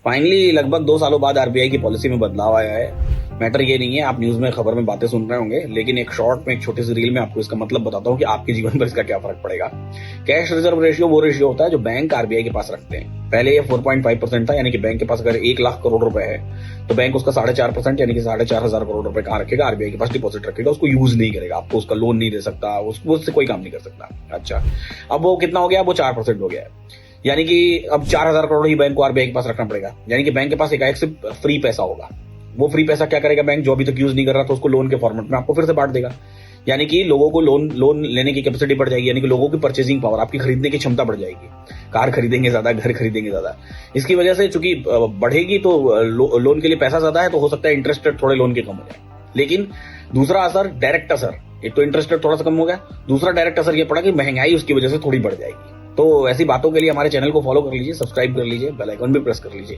Finally लगभग 2 सालों बाद आरबीआई की पॉलिसी में बदलाव आया है। मैटर ये नहीं है, आप न्यूज में खबर में बातें सुन रहे होंगे, लेकिन एक शॉर्ट में एक छोटी सी रील में आपको इसका मतलब बताता हूँ कि आपके जीवन पर इसका क्या फर्क पड़ेगा। कैश रिजर्व रेशियो वो रेशियो होता है जो बैंक आरबीआई के पास रखते हैं। पहले ये 4.5% था, यानी कि बैंक के पास अगर 1 लाख करोड़ रुपए है तो बैंक उसका 4.5% यानी कि 4,500 करोड़ रुपए कहाँ रखेगा, आरबीआई के पास डिपॉजिट रखेगा, उसको यूज नहीं करेगा, आपको उसका लोन नहीं दे सकता, उससे कोई काम नहीं कर सकता। अच्छा, अब वो कितना हो गया, वो 4% हो गया है, यानी कि अब 4,000 करोड़ ही बैंक को आरबीआई के पास रखना पड़ेगा। यानी कि बैंक के पास एक से फ्री पैसा होगा। वो फ्री पैसा क्या करेगा बैंक, जो अभी तक यूज नहीं कर रहा था उसको लोन के फॉर्मेट में आपको फिर से बांट देगा। यानी कि लोगों को लोन लेने की कैपेसिटी बढ़ जाएगी, यानी कि लोगों की परचेजिंग पावर, आपकी खरीदने की क्षमता बढ़ जाएगी। कार खरीदेंगे ज्यादा, घर खरीदेंगे ज्यादा। इसकी वजह से चूंकि बढ़ेगी तो लोन के लिए पैसा ज्यादा है, तो हो सकता है इंटरेस्ट रेट थोड़े लोन के कम हो जाए। लेकिन दूसरा असर, डायरेक्ट असर, एक तो इंटरेस्ट रेट थोड़ा सा कम हो गया, दूसरा डायरेक्ट असर ये पड़ा कि महंगाई उसकी वजह से थोड़ी बढ़ जाएगी। तो ऐसी बातों के लिए हमारे चैनल को फॉलो कर लीजिए, सब्सक्राइब कर लीजिए, बेल आइकन भी प्रेस कर लीजिए।